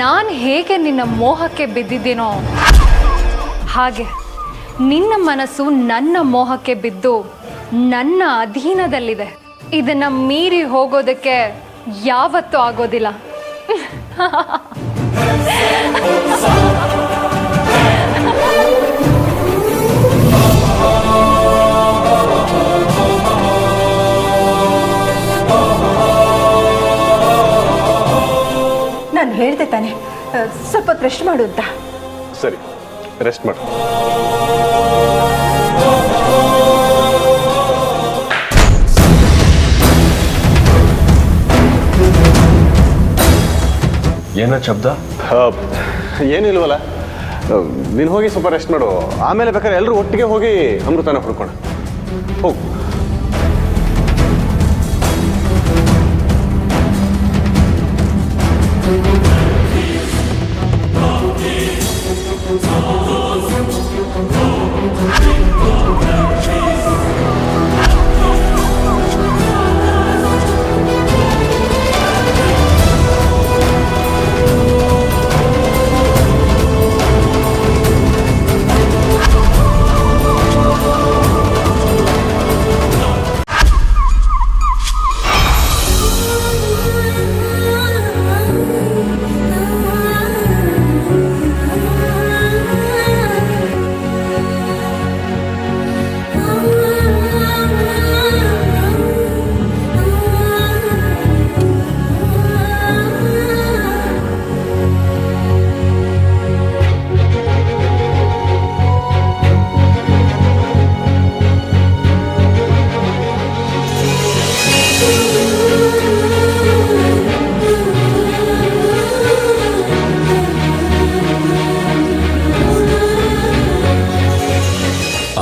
ನಾನು ಹೇಗೆ ನಿನ್ನ ಮೋಹಕ್ಕೆ ಬಿದ್ದಿದ್ದೀನೋ ಹಾಗೆ ನಿನ್ನ ಮನಸ್ಸು ನನ್ನ ಮೋಹಕ್ಕೆ ಬಿದ್ದು ನನ್ನ ಅಧೀನದಲ್ಲಿದೆ. ಇದನ್ನು ಮೀರಿ ಹೋಗೋದಕ್ಕೆ ಯಾವತ್ತೂ ಆಗೋದಿಲ್ಲ. ನಾನು ಹೇಳ್ದೆ ತಾನೆ ಸ್ವಲ್ಪ ರೆಸ್ಟ್ ಮಾಡು ಅಂತ. ಸರಿ, ರೆಸ್ಟ್ ಮಾಡು. ಏನ ಶಬ್ದ? ಏನಿಲ್ವಲ್ಲ, ನೀನು ಹೋಗಿ ಸ್ವಲ್ಪ ರೆಸ್ಟ್ ಮಾಡು. ಆಮೇಲೆ ಬೇಕಾದ್ರೆ ಎಲ್ಲರೂ ಒಟ್ಟಿಗೆ ಹೋಗಿ ಅಮೃತನ ಹುಡ್ಕೋಣ. ಹೋಗು.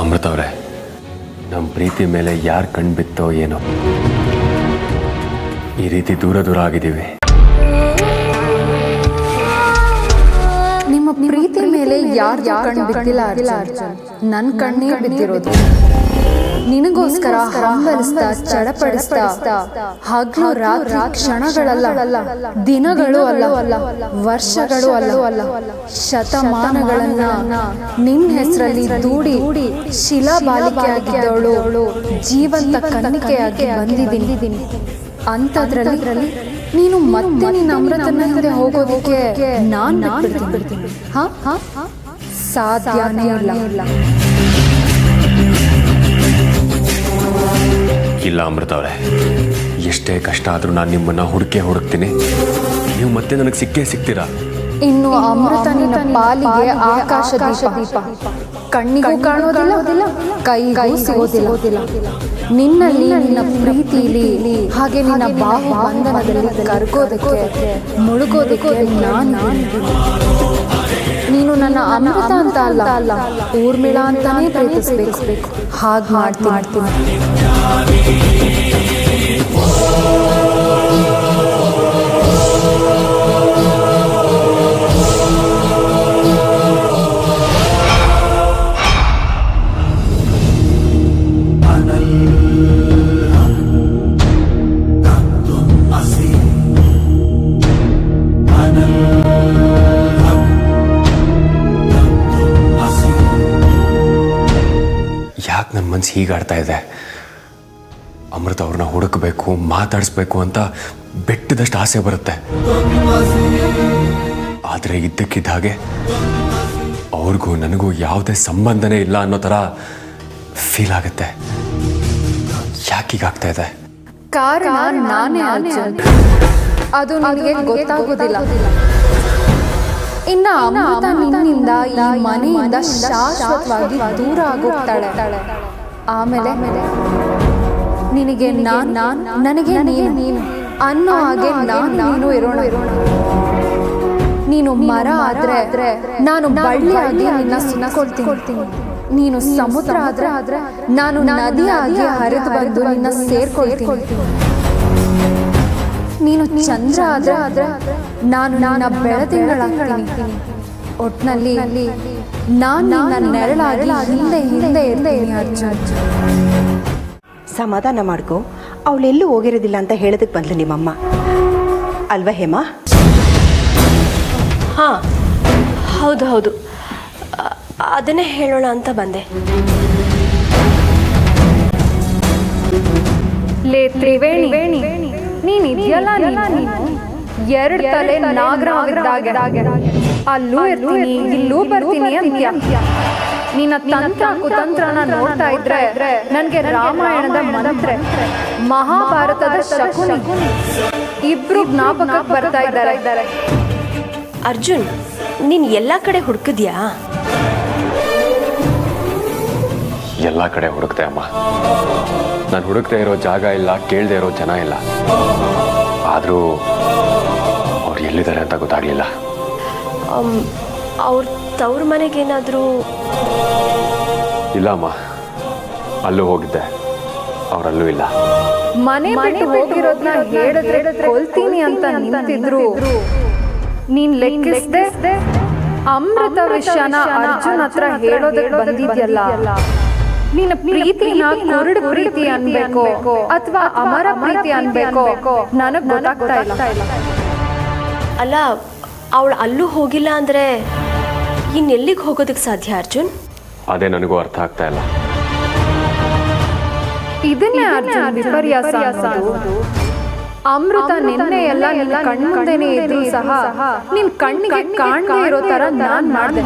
ಅಮೃತ ಅವರೇ, ನಮ್ಮ ಪ್ರೀತಿ ಮೇಲೆ ಯಾರು ಕಣ್ಣು ಬಿತ್ತೋ ಏನೋ ಈ ರೀತಿ ದೂರ ದೂರ ಆಗಿದ್ದೀವಿ. ನಿಮ್ಮ ಪ್ರೀತಿ ಮೇಲೆ ಯಾರು ಕಣ್ಣು ಬಿದ್ದಿಲ್ಲ ಅರ್ಜುನ್, ನನ್ನ ಕಣ್ಣೇ ಬಿದ್ದಿರೋದು. ನಿನಗೋಸ್ಕರ ಹಂಬಲಿಸ್ತಾ ಚಡಪಡಿಸ್ತಾ ಹಗಲು ರಾತ್ರಿ ಕ್ಷಣಗಳಲ್ಲ, ದಿನಗಳು ಅಲ್ಲ, ವರ್ಷಗಳು ಅಲ್ಲ, ಶತಮಾನಗಳನ್ನ ನಿನ್ನ ಹೆಸರಲ್ಲಿ ದೂಡಿ ಶಿಲಾಬಾಲಿಕೆಯಾಗಿದ್ದವಳು ಜೀವಂತ ಕನ್ನಿಕೆಯಾಗಿ ಬಂದಿದ್ದೀನಿ. ಅಂಥದ್ರಲ್ಲಿ ನೀನು ಮತ್ತೆ ನಿನ್ನ ಅಮೃತನ ಹಿಂದೆ ಹೋಗೋದಕ್ಕೆ ನಾನು ಬಿಡ್ತೀನಿ? ಸಾಧ್ಯನೇ ಇಲ್ಲ. ಇಲ್ಲ ಅಮೃತ ಅವರೇ, ಎಷ್ಟೇ ಕಷ್ಟ ಆದರೂ ನಾನು ನಿಮ್ಮನ್ನು ಹುಡುಕ್ತೀನಿ. ನೀವು ಮತ್ತೆ ನನಗೆ ಸಿಗ್ತೀರಾ. ಇನ್ನು ಅಮೃತ ನಿನ್ನ ಪಾಲಿಗೆ ಆಕಾಶ ದೀಪ, ಕಣ್ಣಿಗೂ ಕಾಣೋದಿಲ್ಲ, ಕೈಗೂ ಸಿಗೋದಿಲ್ಲ. ನಿನ್ನಲ್ಲಿ, ನಿನ್ನ ಪ್ರೀತಿಲಿ, ಹಾಗೆ ನಿನ್ನ ಬಾಹು ಬಂಧನದಲ್ಲಿ ಕರ್ಗೋದಕ್ಕೆ, ಮುಳುಗೋದಕ್ಕೆ ನಾನು. ನೀನು ನನ್ನ ಅಮೃತ ಅಂತ ಅಲ್ಲ, ಊರ್ಮಿಳಾ ಅಂತಾನೇ ಪ್ರೀತಿಸ್ಬೇಕು. ಹಾಗೆ ಮಾಡ್ತೀನಿ. ಯಾಕೆ ನನ್ನ ಮನಸ್ಸು ಹೀಗಾಡ್ತಾ ಇದೆ? ಅಮೃತ ಅವ್ರನ್ನ ಹುಡುಕಬೇಕು, ಮಾತಾಡಿಸ್ಬೇಕು ಅಂತ ಬೆಟ್ಟದಷ್ಟು ಆಸೆ ಬರುತ್ತೆ. ಆದರೆ ಇದ್ದಕ್ಕಿದ್ದ ಹಾಗೆ ಅವ್ರಿಗೂ ನನಗೂ ಯಾವುದೇ ಸಂಬಂಧನೇ ಇಲ್ಲ ಅನ್ನೋ ಥರ ಫೀಲ್ ಆಗುತ್ತೆ. ಯಾಕೀಗಾಗ್ತಾ ಇದೆ? ಕಾರಣ ನಾನೇ ಅರ್ಜುನ್, ಅದು ನನಗೆ ಗೊತ್ತಾಗೋದಿಲ್ಲ. ಇನ್ನು ಅಮೃತ ನಿನ್ನಿಂದ ಈ ಮನೆಯಿಂದ ಶಾಶ್ವತವಾಗಿ ದೂರ ಆಗೋಗ್ತಾಳೆ. ಆಮೇಲೆ ನಿನಗೆ ನನಗೆ ನೀನು ಅನ್ನೋ ಹಾಗೆ ನೀನು ಇರೋಣ. ನೀನು ಮರ ಆದ್ರೆ ನಾನು ಬಳ್ಳಿಯಾಗಿ ನಿನ್ನ ಸುತ್ತಕೊಳ್ತೀನಿ. ನೀನು ಸಮುದ್ರ ಆದ್ರೆ ನಾನು ನದಿಯಾಗಿ ಹರಿದು ಬಂದು ನಿನ್ನ ಸೇರ್ಕೊಳ್ತೀನಿ. ನೀನು ಚಂದ್ರ ಆದ್ರೆ ನಾನು ನನ್ನ ಬೆಳದಿಂಗಳಾಗ್ತೀನಿ. ಒಟ್ನಲ್ಲಿ ನಾನು ನನ್ನ ನೆರಳಾಗಿ ಹಿಂದೆ ಇರ್ತೀನಿ ಅರ್ಜುನ್. ಸಮಾಧಾನ ಮಾಡ್ಕೊ, ಅವಳೆಲ್ಲೂ ಹೋಗಿರೋದಿಲ್ಲ ಅಂತ ಹೇಳೋದಕ್ಕೆ ಬಂದ್ಲು ನಿಮ್ಮಮ್ಮ ಅಲ್ವಾ ಹೇಮಾ? ಹಾಂ ಹೌದು ಹೌದು ಅದನ್ನೇ ಹೇಳೋಣ ಅಂತ ಬಂದೆ. ಲೇ ತ್ರಿವೇಣಿ, ನೀನ್ ಇದೆಯಲ್ಲ ನೀನು ಎರಡು ತಲೆ ನಾಗರಾಗಿದ್ದಾಗೆ ಅಲ್ಲೂ ಇರ್ತೀನಿ ಇಲ್ಲೂ ಬರ್ತೀನಿ ಅಂತೀಯ. ನಿನ್ನ ತಂತ್ರ ಕುತಂತ್ರನ ನೋಡ್ತಾ ಇದ್ರೆ ನನ್ಗೆ ರಾಮಾಯಣದ ಮಂತ್ರೆ, ಮಹಾಭಾರತದ ಶಕುನಿ ಇಬ್ರು ಜ್ಞಾಪಕಕ್ಕೆ ಬರ್ತಾ ಇದ್ದಾರೆ. ಅರ್ಜುನ್, ನೀನು ಎಲ್ಲ ಕಡೆ ಹುಡುಕಿದ್ಯಾ? ಎಲ್ಲ ಕಡೆ ಹುಡುಕ್ತೆ ಅಮ್ಮ. ನಾನು ಹುಡುಕ್ತಾ ಇರೋ ಜಾಗ ಇಲ್ಲ, ಕೇಳದೆ ಇರೋ ಜನ ಇಲ್ಲ. ಆದರೂ ಅವ್ರು ಎಲ್ಲಿದ್ದಾರೆ ಅಂತ ಗೊತ್ತಾಗ್ಲಿಲ್ಲ. ಅವ್ರ ತವ್ರ ಮನೆಗೇನಾದರೂ? ಇಲ್ಲ ಅಮ್ಮ, ಅಲ್ಲೂ ಹೋಗಿದ್ದೆ, ಅವರಲ್ಲೂ ಇಲ್ಲ. ಮನೆ ಬಿಟ್ಟು ಹೋಗಿರೋದ್ನ ಹೇಳಿದ್ರೆ ಕೊಲ್ತೀನಿ ಅಂತ ನಿಂತಿದ್ರು ನೀನ್ ಲೆಕ್ಕಿಸ್ದೆ ಅಮೃತ ವಿಷಯನ ಅರ್ಜುನ್ ಹತ್ರ ಹೇಳೋದಕ್ಕೆ ಬಂದಿದ್ಯಲ್ಲ. ನಿನ್ನ ಪ್ರೀತಿನ ಕುರುಡು ಪ್ರೀತಿ ಅನ್ಬೇಕು ಅಥವಾ ಅಮರ ಪ್ರೀತಿ ಅನ್ಬೇಕು ನನಗ್ ಗೊತ್ತಾಗ್ತಾ ಇಲ್ಲ. ಅಲ್ಲ, ಅವಳು ಅಲ್ಲೂ ಹೋಗಿಲ್ಲ ಅಂದರೆ ಇನ್ನೆಲ್ಲಿಗೆ ಹೋಗೋದಕ್ಕೆ ಸಾಧ್ಯ ಅರ್ಜುನ್? ಅದೇ ನನಗೂ ಅರ್ಥ ಆಗ್ತಾ ಇಲ್ಲ. ಇದನ್ನೇ ಅರ್ಜುನ್ ವಿಪರ್ಯಾಸ ಅನ್ನೋದು. ಅಮೃತ ನಿನ್ನೆ ಎಲ್ಲ ನಿನ್ನ ಕಣ್ಮುಂದೆನೇ ಇದ್ರು ಸಹ ನಿನ್ ಕಣ್ಣಿಗೆ ಕಾಣದೇ ಇರೋ ತರ ನಾನ್ ಮಾಡ್ದೆ.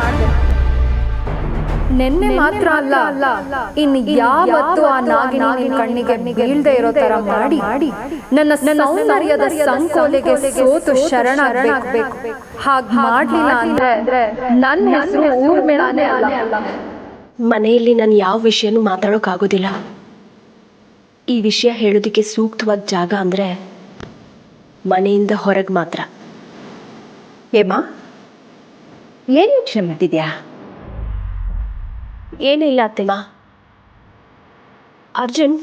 ನಿನ್ನೆ ಮಾತ್ರ ಅಲ್ಲ, ಇನ್ನು ಯಾವತ್ತೂ ಆ ನಾಗಿನಿ ನಿನ್ ಕಣ್ಣಿಗೆ ಬೀಳ್ದೆ ಇರೋ ತರ ಮಾಡಿ ನನ್ನ ಸೌಂದರ್ಯದ ಸಂಕೋಲೆಗೆ ಸೋತು ಶರಣಾಗಬೇಕು. ಹಾಗ್ ಮಾಡ್ಲಿಲ್ಲ ಅಂದ್ರೆ ನನ್ನ ಹೆಸರು ಊರ್ಮಿಳಾನೇ ಅಲ್ಲ. ಮನೆಯಲ್ಲಿ ನಾನು ಯಾವ ವಿಷಯನೂ ಮಾತಾಡೋಕ್ಕಾಗೋದಿಲ್ಲ. ಈ ವಿಷಯ ಹೇಳೋದಕ್ಕೆ ಸೂಕ್ತವಾದ ಜಾಗ ಅಂದರೆ ಮನೆಯಿಂದ ಹೊರಗೆ ಮಾತ್ರ. ಏಮ್ಮ, ಏನು ಯೋಚನೆ ಮಾಡ್ತಿದ್ಯಾ? ಏನಿಲ್ಲ ಅತ್ತೆಮ್ಮ. ಅರ್ಜುನ್,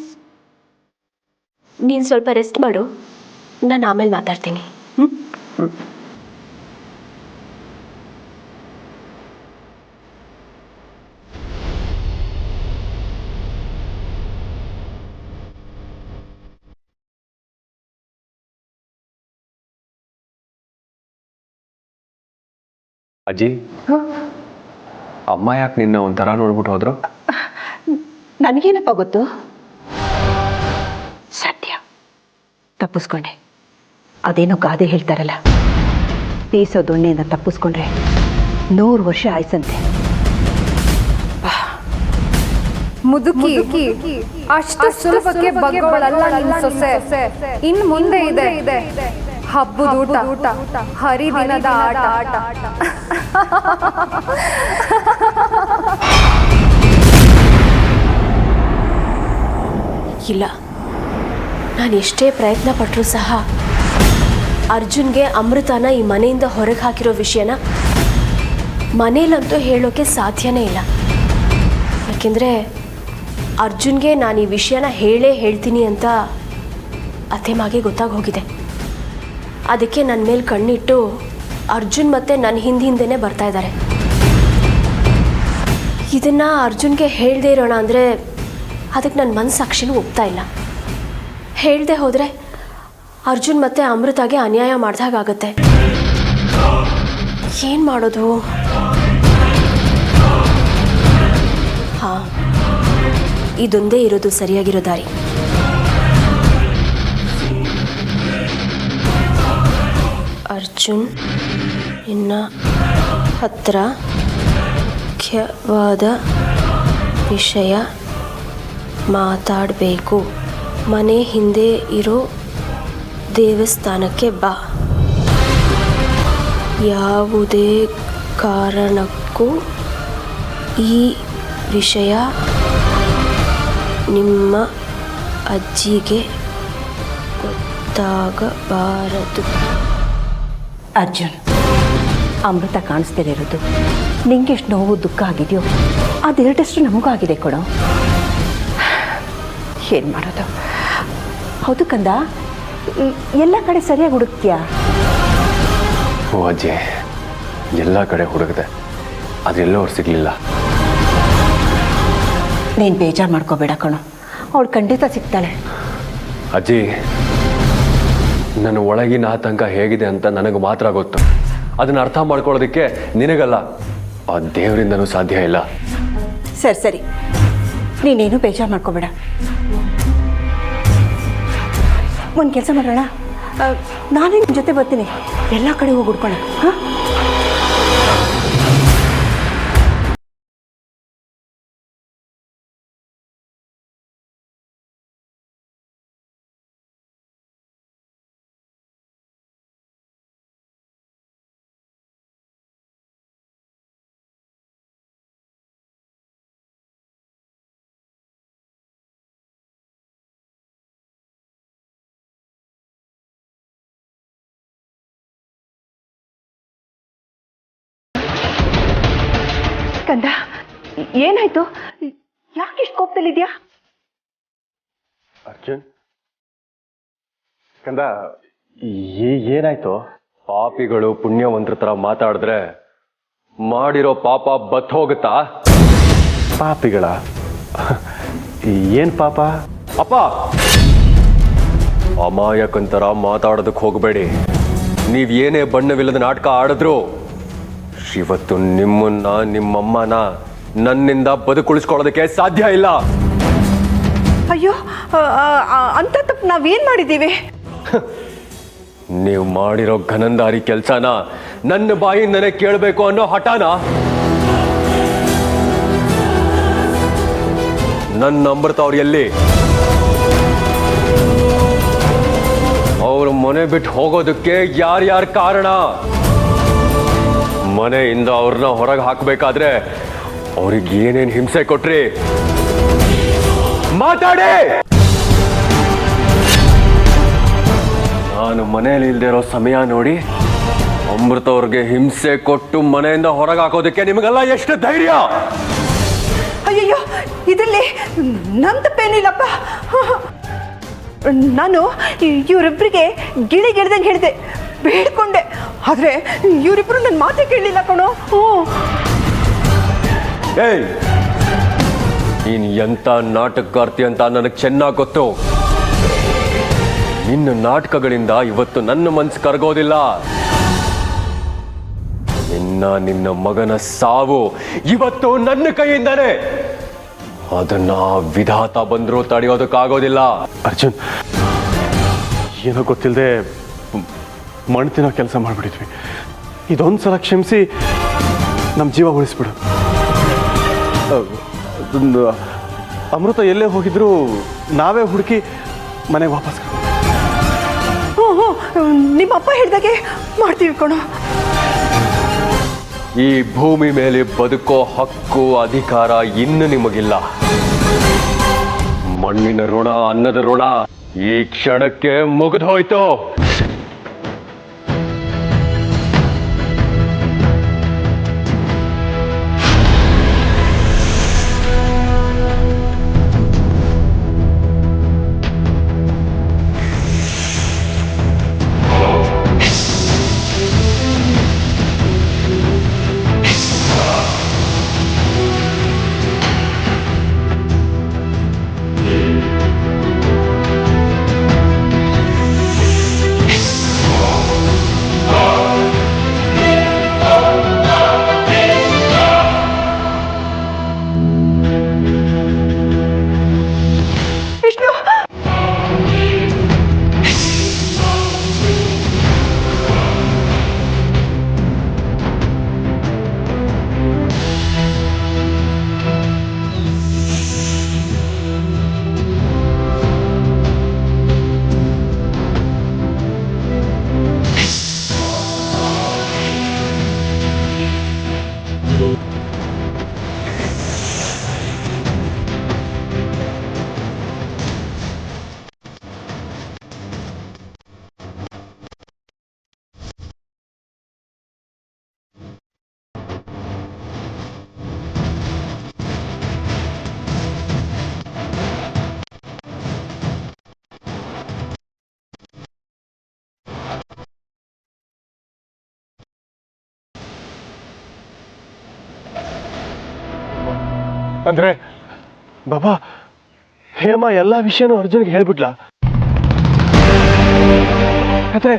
ನೀನು ಸ್ವಲ್ಪ ರೆಸ್ಟ್ ಮಾಡು, ನಾನು ಆಮೇಲೆ ಮಾತಾಡ್ತೀನಿ. ಅಜ್ಜಿ, ಅಮ್ಮ ಯಾಕೆ ನಿನ್ನ ಒಂಥರ ನೋಡ್ಬಿಟ್ಟು ಹೋದ್ರು? ನನಗೇನಪ್ಪ ಗೊತ್ತು? ಸತ್ಯ, ತಪ್ಪಿಸ್ಕೊಂಡೆ. ಅದೇನೋ ಗಾದೆ ಹೇಳ್ತಾರಲ್ಲ, ಬೀಸೋ ದೊಣ್ಣೆಯಿಂದ ತಪ್ಪಿಸ್ಕೊಂಡ್ರೆ 100 ವರ್ಷ ಆಯ್ಸಂತೆ. ಮುದುಕಿ, ಅಷ್ಟು ಸುಲಭಕ್ಕೆ ಬಗ್ಗೋಳಲ್ಲ ನಿನ್ ಸೊಸೆ. ಇನ್ ಮುಂದೆ ಇದೆ ಹಬ್ಬದ ಊಟ, ಹರಿದಿನದ ಆಟ. ಇಲ್ಲ, ನಾನು ಎಷ್ಟೇ ಪ್ರಯತ್ನ ಪಟ್ಟರೂ ಸಹ ಅರ್ಜುನ್ಗೆ ಅಮೃತನ ಈ ಮನೆಯಿಂದ ಹೊರಗೆ ಹಾಕಿರೋ ವಿಷಯನ ಮನೇಲಂತೂ ಹೇಳೋಕ್ಕೆ ಸಾಧ್ಯನೇ ಇಲ್ಲ. ಯಾಕೆಂದರೆ ಅರ್ಜುನ್ಗೆ ನಾನು ಈ ವಿಷಯನ ಹೇಳ್ತೀನಿ ಅಂತ ಅತ್ತೆಮ್ಮಗೆ ಗೊತ್ತಾಗಿ ಹೋಗಿದೆ. ಅದಕ್ಕೆ ನನ್ನ ಮೇಲೆ ಕಣ್ಣಿಟ್ಟು ಅರ್ಜುನ್ ಮತ್ತು ನನ್ನ ಹಿಂದೆನೇ ಬರ್ತಾ ಇದ್ದಾರೆ. ಇದನ್ನು ಅರ್ಜುನ್ಗೆ ಹೇಳದೇ ಇರೋಣ ಅಂದರೆ ಅದಕ್ಕೆ ನನ್ನ ಮನಸ್ಸಾಕ್ಷಿನೂ ಒಪ್ತಾ ಇಲ್ಲ. ಹೇಳದೆ ಹೋದರೆ ಅರ್ಜುನ್ ಮತ್ತು ಅಮೃತಾಗೆ ಅನ್ಯಾಯ ಮಾಡ್ದಾಗತ್ತೆ. ಏನು ಮಾಡೋದು? ಹಾಂ, ಇದೊಂದೇ ಇರೋದು ಸರಿಯಾಗಿರೋ ದಾರಿ. ಅರ್ಜುನ್ ಇನ್ನ ಹತ್ರ ಮುಖ್ಯವಾದ ವಿಷಯ ಮಾತಾಡಬೇಕು. ಮನೆ ಹಿಂದೆ ಇರೋ ದೇವಸ್ಥಾನಕ್ಕೆ ಬಾ. ಯಾವುದೇ ಕಾರಣಕ್ಕೂ ಈ ವಿಷಯ ನಿಮ್ಮ ಅಜ್ಜಿಗೆ ಗೊತ್ತಾಗಬಾರದು. ಅರ್ಜುನ್, ಅಮೃತ ಕಾಣಿಸ್ದೇ ಇರೋದು ನಿಂಗೆ ಎಷ್ಟು ನೋವು ದುಃಖ ಆಗಿದೆಯೋ ಅದೆರಡಷ್ಟು ನಮಗೂ ಆಗಿದೆ ಕೊಡೋ. ಏನು ಮಾಡೋದು? ಹೌದು ಕಂದ, ಎಲ್ಲ ಕಡೆ ಸರಿಯಾಗಿ ಹುಡುಕ್ತೀಯಾ? ಓ ಅಜ್ಜಿ, ಎಲ್ಲ ಕಡೆ ಹುಡುಕಿದೆ, ಅದೆಲ್ಲೋ ಅವ್ರು ಸಿಗಲಿಲ್ಲ. ನೀನು ಬೇಜಾರು ಮಾಡ್ಕೋಬೇಡ ಕಣೋ, ಅವಳು ಖಂಡಿತ ಸಿಗ್ತಾಳೆ. ಅಜ್ಜಿ, ನನ್ನ ಒಳಗಿನ ಆತಂಕ ಹೇಗಿದೆ ಅಂತ ನನಗೆ ಮಾತ್ರ ಗೊತ್ತು. ಅದನ್ನ ಅರ್ಥ ಮಾಡ್ಕೊಳ್ಳೋದಕ್ಕೆ ನಿನಗಲ್ಲ ಆ ದೇವರಿಂದನೂ ಸಾಧ್ಯ ಇಲ್ಲ. ಸರಿ ಸರಿ, ನೀನೇನು ಬೇಜಾರು ಮಾಡ್ಕೋಬೇಡ. ಒಂದು ಕೆಲಸ ಮಾಡೋಣ, ನಾನೇ ನಿಮ್ಮ ಜೊತೆ ಬರ್ತೀನಿ, ಎಲ್ಲ ಕಡೆ ಹೋಗಿ ಹುಡ್ಕೋಣ. ಹಾಂ, ಕಂದ, ಏನಾಯ್ತು? ಯಾಕೆ ಇಷ್ಟು ಕೋಪದಲ್ಲಿದ್ಯಾ? ಅರ್ಜುನ್ ಕಂದ, ಏನಾಯ್ತು? ಪಾಪಿಗಳು ಪುಣ್ಯವಂತರ ಥರ ಮಾತಾಡಿದ್ರೆ ಮಾಡಿರೋ ಪಾಪ ಬತ್ ಹೋಗುತ್ತಾ? ಪಾಪಿಗಳ? ಏನ್ ಪಾಪ? ಅಪ್ಪ, ಅಮಾಯಕಂತರ ಮಾತಾಡೋದಕ್ಕೆ ಹೋಗಬೇಡಿ. ನೀವ್ ಏನೇ ಬಣ್ಣವಿಲ್ಲದ ನಾಟಕ ಆಡಿದ್ರು ಇವತ್ತು ನಿಮ್ಮನ್ನ ನಿಮ್ಮಮ್ಮನ ನನ್ನಿಂದ ಬದುಕುಳಿಸ್ಕೊಳ್ಳೋದಕ್ಕೆ ಸಾಧ್ಯ ಇಲ್ಲ. ಅಯ್ಯೋ, ಅಂತ ತಪ್ಪು ನಾವೇನ್ ಮಾಡಿದ್ದೀವಿ? ನೀವು ಮಾಡಿರೋ ಘನಂದಾರಿ ಕೆಲಸನ ನನ್ನ ಬಾಯಿಂದನೇ ಕೇಳಬೇಕು ಅನ್ನೋ ಹಠಾನ ನನ್ನ ಅಮೃತ ಅವ್ರು ಎಲ್ಲಿ? ಅವ್ರ ಮನೆ ಬಿಟ್ಟು ಹೋಗೋದಕ್ಕೆ ಯಾರ್ಯಾರ ಕಾರಣ? ಮನೆಯಿಂದ ಅವ್ರನ್ನ ಹೊರಗೆ ಹಾಕಬೇಕಾದ್ರೆ ಅವ್ರಿಗೆ ಏನೇನು ಹಿಂಸೆ ಕೊಟ್ರಿ? ಮಾತಾಡಿ. ನಾನು ಮನೆಯಲ್ಲಿ ಇಲ್ದೇ ಇರೋ ಸಮಯ ನೋಡಿ ಅಮೃತ ಅವ್ರಿಗೆ ಹಿಂಸೆ ಕೊಟ್ಟು ಮನೆಯಿಂದ ಹೊರಗೆ ಹಾಕೋದಕ್ಕೆ ನಿಮಗೆಲ್ಲ ಎಷ್ಟು ಧೈರ್ಯ? ಅಯ್ಯಯ್ಯೋ, ಇದರಲ್ಲಿ ನಮ್ಮ ತಪ್ಪೇನಿಲ್ಲಪ್ಪ. ನಾನು ಇವರಿಬ್ಬರಿಗೆ ಗಿಳಿಗಿಡ್ದಂಗೆ ಹೇಳಿದೆ, ಬೇಡ್ಕೊಂಡೆ. ಆದರೆ ಇವರಿಬ್ರು ನನ್ನ ಮಾತೇ ಕೇಳಲಿಲ್ಲ ಕಣೋ. ಏಯ್, ನೀನು ಎಂಥ ನಾಟಕಗಾರ್ತಿ ಅಂತ ನನಗೆ ಚೆನ್ನಾಗಿ ಗೊತ್ತು. ನಿನ್ನ ನಾಟಕಗಳಿಂದ ಇವತ್ತು ನನ್ನ ಮನಸ್ಸು ಕರಗೋದಿಲ್ಲ. ನಿನ್ನ ಮಗನ ಸಾವು ಇವತ್ತು ನನ್ನ ಕೈಯಿಂದಾನೆ. ಅದನ್ನ ವಿಧಾತ ಬಂದರೂ ತಡೆಯೋದಕ್ಕಾಗೋದಿಲ್ಲ. ಅರ್ಜುನ್, ಏನೋ ಗೊತ್ತಿಲ್ಲದೆ ಮಣ್ಣು ತಿನ್ನೋ ಕೆಲಸ ಮಾಡಿಬಿಟ್ಟಿದ್ವಿ. ಇದೊಂದು ಸಲ ಕ್ಷಮಿಸಿ ನಮ್ಮ ಜೀವ ಉಳಿಸ್ಬಿಡು. ಅಮೃತ ಎಲ್ಲೇ ಹೋಗಿದ್ರು ನಾವೇ ಹುಡುಕಿ ಮನೆಗೆ ವಾಪಸ್. ನಿಮ್ಮಪ್ಪ ಹೇಳ್ದಾಗೆ ಮಾಡ್ತೀವಿ ಕಣೋ. ಈ ಭೂಮಿ ಮೇಲೆ ಬದುಕೋ ಹಕ್ಕು ಅಧಿಕಾರ ಇನ್ನು ನಿಮಗಿಲ್ಲ. ಮಣ್ಣಿನ ಋಣ, ಅನ್ನದ ಋಣ ಈ ಕ್ಷಣಕ್ಕೆ ಮುಗಿದು ಹೋಯ್ತು. ಅಂದ್ರೆ ಬಾಬಾ, ಹೇಮ ಎಲ್ಲ ವಿಷಯನೂ ಅರ್ಜುನ್ಗೆ ಹೇಳ್ಬಿಟ್ಲ? ಆದ್ರೆ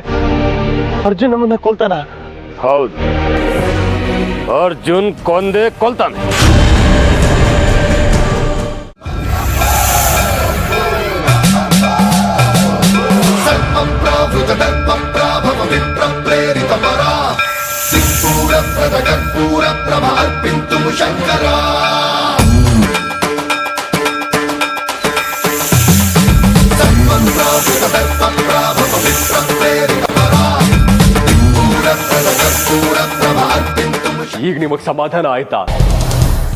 ಅರ್ಜುನ್ ನಮ್ಮನ್ನ ಕೊಲ್ತಾನ? ಹೌದು, ಅರ್ಜುನ್ ಕೊಂದೇ ಕೊಲ್ತಾನೆ. ಈಗ ನಿಮಗ್ ಸಮಾಧಾನ ಆಯ್ತಾ?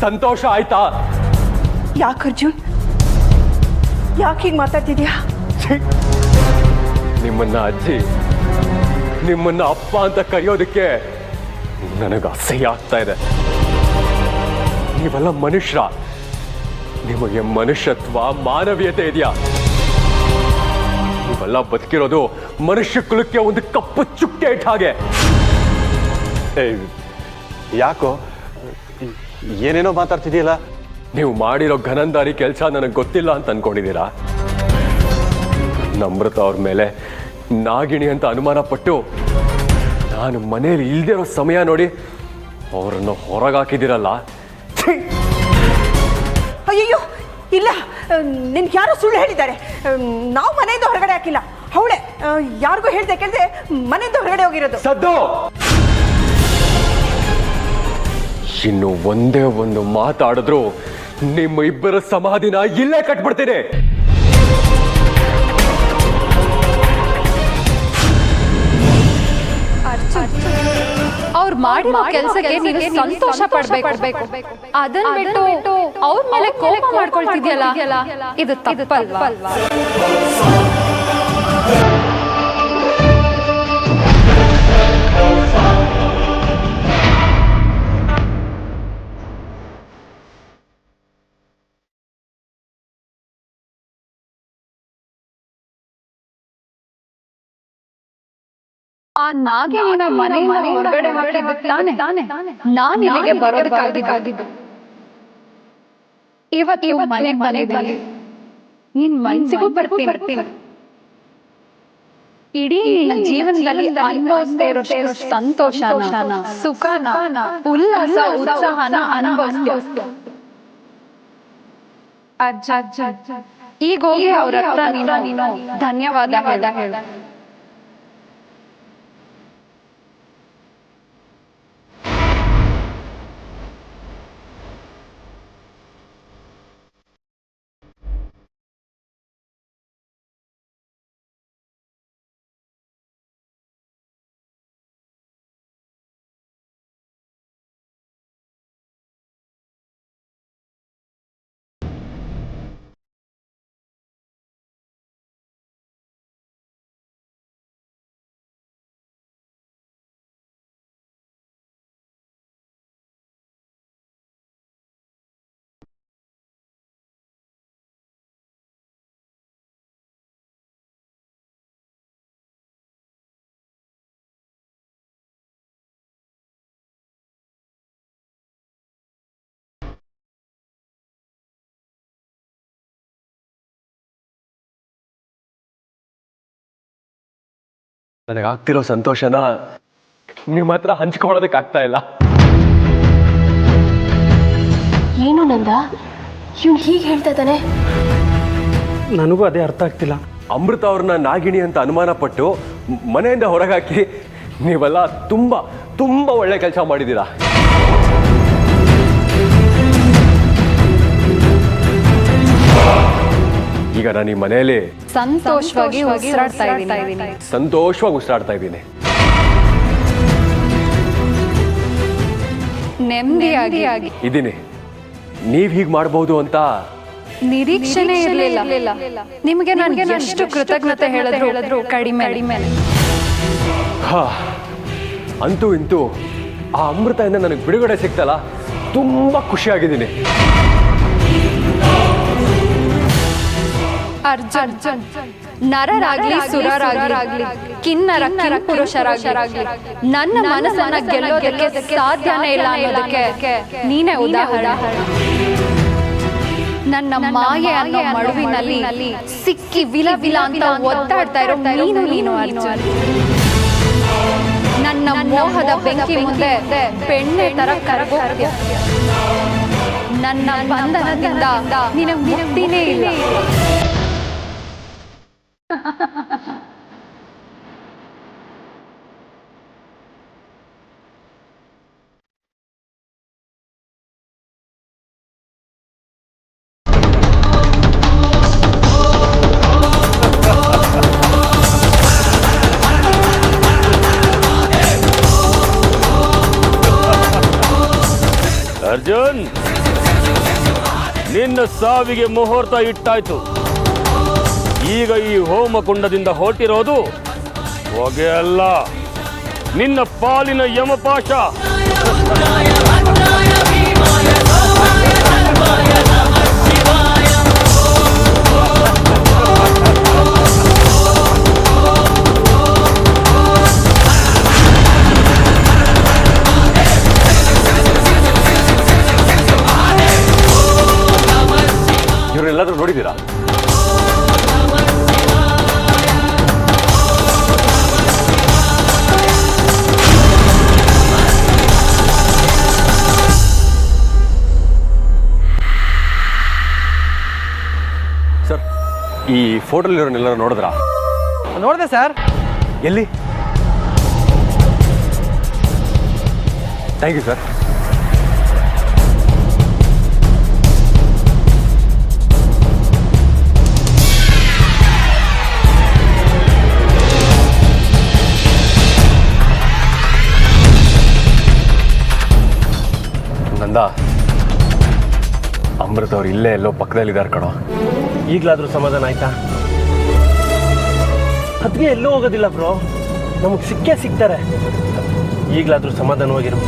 ಸಂತೋಷ ಆಯ್ತಾ? ಯಾಕೆ ಅರ್ಜುನ್, ಯಾಕೆ ಹೀಗೆ ಮಾತಾಡ್ತಿದ್ಯಾ? ನಿಮ್ಮನ್ನ ಅಜ್ಜಿ, ನಿಮ್ಮನ್ನ ಅಪ್ಪ ಅಂತ ಕರೆಯೋದಕ್ಕೆ ನನಗೆ ಅಸಹ್ಯ ಆಗ್ತಾ ಇದೆ. ನೀವೆಲ್ಲ ಮನುಷ್ಯ, ನಿಮಗೆ ಮನುಷ್ಯತ್ವ, ಮಾನವೀಯತೆ ಇದೆಯಾ? ನೀವೆಲ್ಲ ಬದುಕಿರೋದು ಮನುಷ್ಯ ಕುಲಕ್ಕೆ ಒಂದು ಕಪ್ಪು ಚುಕ್ಕೆ ಇಟ್ಟ ಹಾಗೆ. ಯಾಕೋ ಏನೇನೋ ಮಾತಾಡ್ತಿದೀಯಲ್ಲ? ನೀವು ಮಾಡಿರೋ ಘನಂದಾರಿ ಕೆಲಸ ನನಗೆ ಗೊತ್ತಿಲ್ಲ ಅಂತ ಅನ್ಕೊಂಡಿದ್ದೀರಾ? ನಮ್ರತ ಅವ್ರ ಮೇಲೆ ನಾಗಿಣಿ ಅಂತ ಅನುಮಾನ ಪಟ್ಟು ನಾನು ಮನೇಲಿ ಇಲ್ದಿರೋ ಸಮಯ ನೋಡಿ ಅವರನ್ನು ಹೊರಗಾಕಿದ್ದೀರಲ್ಲ. ಅಯ್ಯಯ್ಯೋ, ಇಲ್ಲ, ನಿನ್ಗೆ ಯಾರೋ ಸುಳ್ಳು ಹೇಳಿದ್ದಾರೆ. ನಾವು ಮನೆಯಿಂದ ಹೊರಗಡೆ ಹಾಕಿಲ್ಲ. ಅವಳೆ ಯಾರಿಗೂ ಹೇಳ್ದೆ ಕೇಳ್ದೆ ಮನೆಯಿಂದ ಹೊರಗಡೆ ಹೋಗಿರೋದು. ಸದ್ದು, ಇನ್ನು ಒಂದೇ ಒಂದು ಮಾತಾಡಿದ್ರು ನಿಮ್ಮ ಇಬ್ಬರ ಸಮಾಧಿನ ಇಲ್ಲೇ ಕಟ್ಬಿಡ್ತೀನಿ. ಅವ್ರು ಮಾಡಿರೋ ಕೆಲಸಕ್ಕೆ ನೀನು ಸಂತೋಷ ಪಡ್ಬೇಕು. ಅದನ್ನ ಬಿಟ್ಟು ಅವ್ರ ಮೇಲೆ ಕೋಪ ಮಾಡ್ಕೊಳ್ತಿದ್ಯಲ್ಲ, ಇದು ತಪ್ಪಲ್ವಾ? ಆ ನಾಗಿಣಿನ ಮನೆಯಿಂದ ಹೊರಗಡೆ ಹಾಕಿದ್ದು ತಾನೆ ನಾನು ಇಲ್ಲಿಗೆ ಬರೋದಕ್ಕಾಗಿದ್ದು. ಇವತ್ತು ಮನೆಯಲ್ಲಿ ನಿನ್ ಮನಸ್ಸಿಗೂ ಬರ್ತೀನಿ. ಇಡೀ ಜೀವನದಲ್ಲಿ ಅನುಭವಿಸ್ತಾ ಇರೋ ಸಂತೋಷನ, ಸುಖನ, ಉಲ್ಲಾಸ, ಉತ್ಸಾಹನ ಅನುಭವಿಸ್ತು. ಅಜ್ಜ ಈಗ ಹೋಗಿ ಅವ್ರ ಹತ್ರ ನೀನು ಧನ್ಯವಾದ ಹೇಳ. ನನಗಾಗ್ತಿರೋ ಸಂತೋಷನ ನಿಮ್ಮ ಹತ್ರ ಹಂಚ್ಕೊಳ್ಳೋದಕ್ಕಾಗ್ತಾ ಇಲ್ಲ. ಏನು ನಂದ, ಇವ್ನು ಹೀಗೆ ಹೇಳ್ತಾ ಇದ್ದಾನೆ? ನನಗೂ ಅದೇ ಅರ್ಥ ಆಗ್ತಿಲ್ಲ. ಅಮೃತ ಅವ್ರನ್ನ ನಾಗಿಣಿ ಅಂತ ಅನುಮಾನ ಪಟ್ಟು ಮನೆಯಿಂದ ಹೊರಗಾಕಿ ನೀವೆಲ್ಲ ತುಂಬಾ ತುಂಬಾ ಒಳ್ಳೆ ಕೆಲಸ ಮಾಡಿದ್ದೀರಾ. ಈಗ ನಾನು ಈ ಮನೆಯಲ್ಲಿ ಸಂತೋಷವಾಗಿ ಉಸಿರಾಡ್ತಾ ಇದ್ದೀನಿ. ಸಂತೋಷವಾಗಿ ಉಸಿರಾಡ್ತಾ ಇದ್ದೀನಿ. ನೆಮ್ಮದಿಯಾಗಿ ಇದ್ದೀನಿ. ನೀವ್ ಹೀಗೆ ಮಾಡ್ಬೋದು ಅಂತ ನಿರೀಕ್ಷಣೆ ಇರಲಿಲ್ಲ. ನಿಮಗೆ ನನಗೆ ಎಷ್ಟು ಕೃತಜ್ಞತೆ ಹೇಳಿದ್ರು ಕಡಿಮೆ. ಹಾ, ಅಂತೂ ಇಂತೂ ಆ ಅಮೃತದಿಂದ ನನಗೆ ಬಿಡುಗಡೆ ಸಿಗ್ತಲ್ಲ, ತುಂಬಾ ಖುಷಿಯಾಗಿದ್ದೀನಿ. ಅರ್ಜುನ್ ನರರಾಗ್ಲಿ, ಸುರರಾಗ್ಲಿ, ಕಿನ್ನರ ಪುರುಷರಾಗ್ಲಿ ನನ್ನ ಮನಸ್ಸನ್ನ ಗೆಲ್ಲೋದಕ್ಕೆ ಸಾಧ್ಯನೇ ಇಲ್ಲ ಅನ್ನೋದಕ್ಕೆ ನೀನೇ ಉದಾಹರಣೆ. ನನ್ನ ಮಾಯೆ ಅನ್ನೋ ಮಡುವಿನಲ್ಲಿ ಸಿಕ್ಕಿ ವಿಲ ಅಂತ ಒದ್ದಾಡ್ತಾ ಇರೋ ನೀನು ಅರ್ಜುನ್. ನನ್ನ ನನ್ನ ಮೋಹದ ಬೆಂಕಿ ಮುಂದೆ ಬೆಣ್ಣೆ ತರ ಕರಗೋಗ್ತೀಯ. ನನ್ನ ಬಂಧನದಿಂದ ನಿನಗೆ ಮುಕ್ತಿನೇ ಇಲ್ಲ. ಅರ್ಜುನ್, ನಿನ್ನ ಸಾವಿಗೆ ಮುಹೂರ್ತ ಇಟ್ಟಾಯ್ತು. ಈಗ ಈ ಹೋಮಕುಂಡದಿಂದ ಹೊರಟಿರೋದು ಹೊಗೆ ಅಲ್ಲ, ನಿನ್ನ ಪಾಲಿನ ಯಮಪಾಶ. ಇವ್ರನ್ನೆಲ್ಲಾದ್ರೂ ನೋಡಿದ್ದೀರಾ? ಸರ್, ಈ ಫೋಟೋಲಿರೋನೆಲ್ಲರೂ ನೋಡಿದ್ರಾ? ನೋಡಿದೆ ಸರ್. ಎಲ್ಲಿ? Thank you sir. Nanda, Amrit ಅವ್ರು ಇಲ್ಲೇ ಎಲ್ಲೋ ಪಕ್ಕದಲ್ಲಿದ್ದಾರೆ ಕಣೋ. ಈಗಲಾದರೂ ಸಮಾಧಾನ ಆಯ್ತಾ? ಅದಕ್ಕೆ ಎಲ್ಲೂ ಹೋಗೋದಿಲ್ಲ ಬ್ರೋ, ನಮಗೆ ಸಿಕ್ಕೇ ಸಿಗ್ತಾರೆ. ಈಗಲಾದರೂ ಸಮಾಧಾನವಾಗಿರು.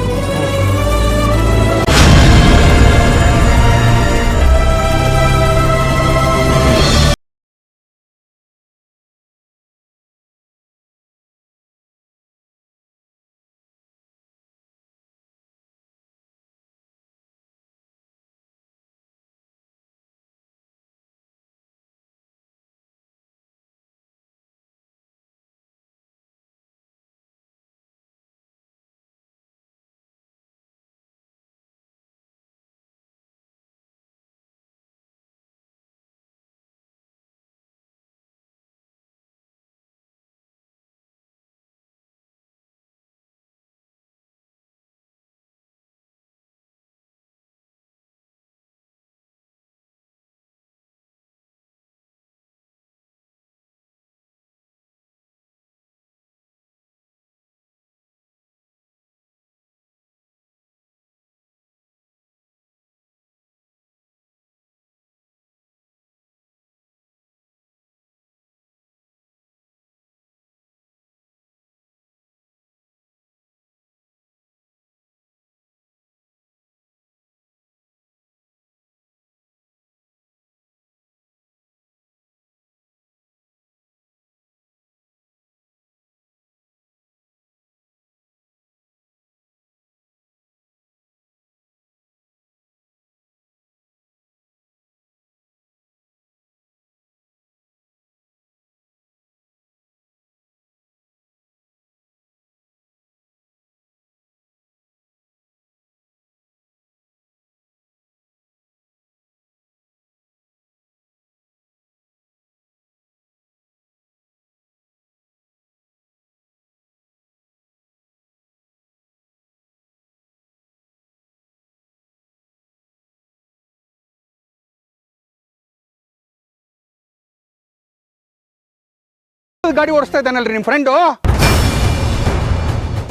ಗಾಡಿ ಓಡಿಸ್ತಾ ಇದ್ದಾನಲ್ರಿ ನಿಮ್ಮ ಫ್ರೆಂಡು.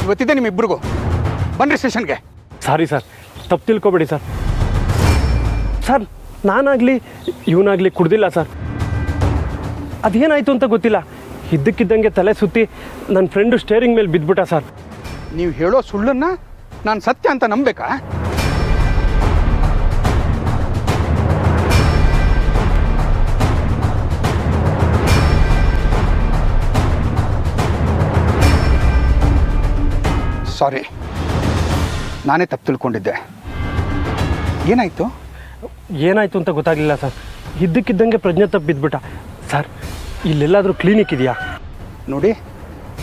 ಇವತ್ತಿದೆ ನಿಮ್ಮಿಬ್ಬರಿಗೂ. ಬನ್ರಿ ಸ್ಟೇಷನ್ಗೆ. ಸಾರಿ ಸರ್, ತಪ್ಪು ತಿಳ್ಕೊಬೇಡಿ ಸರ್. ಸರ್, ನಾನಾಗಲಿ ಇವನಾಗಲಿ ಕುಡ್ದಿಲ್ಲ ಸರ್. ಅದೇನಾಯಿತು ಅಂತ ಗೊತ್ತಿಲ್ಲ, ಇದ್ದಕ್ಕಿದ್ದಂಗೆ ತಲೆ ಸುತ್ತಿ ನನ್ನ ಫ್ರೆಂಡು ಸ್ಟೇರಿಂಗ್ ಮೇಲೆ ಬಿದ್ದುಬಿಟ್ಟ ಸರ್. ನೀವು ಹೇಳೋ ಸುಳ್ಳನ್ನು ನಾನು ಸತ್ಯ ಅಂತ ನಂಬೇಕಾ? ಸಾರಿ, ನಾನೇ ತಪ್ಪು ತಿಳ್ಕೊಂಡಿದ್ದೆ. ಏನಾಯಿತು? ಏನಾಯಿತು ಅಂತ ಗೊತ್ತಾಗಲಿಲ್ಲ ಸರ್. ಇದ್ದಕ್ಕಿದ್ದಂಗೆ ಪ್ರಜ್ಞೆ ತಪ್ಪು ಬಿದ್ದುಬಿಟ್ಟ ಸರ್. ಇಲ್ಲೆಲ್ಲಾದರೂ ಕ್ಲಿನಿಕ್ ಇದೆಯಾ? ನೋಡಿ,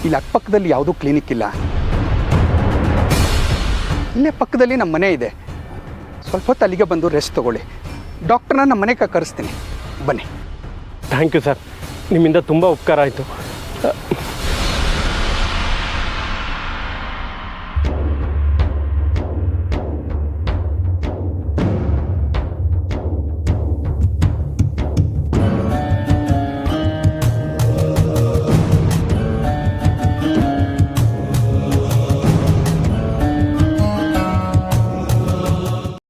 ಇಲ್ಲಿ ಅಕ್ಕಪಕ್ಕದಲ್ಲಿ ಯಾವುದೂ ಕ್ಲಿನಿಕ್ ಇಲ್ಲ. ಇಲ್ಲೇ ಪಕ್ಕದಲ್ಲಿ ನಮ್ಮ ಮನೆ ಇದೆ. ಸ್ವಲ್ಪ ಹೊತ್ತು ಅಲ್ಲಿಗೆ ಬಂದು ರೆಸ್ಟ್ ತೊಗೊಳ್ಳಿ. ಡಾಕ್ಟ್ರನ್ನ ನಮ್ಮ ಮನೆಗೆ ಕರೆಸ್ತೀನಿ, ಬನ್ನಿ. ಥ್ಯಾಂಕ್ ಯು ಸರ್, ನಿಮ್ಮಿಂದ ತುಂಬ ಉಪಕಾರ ಆಯಿತು.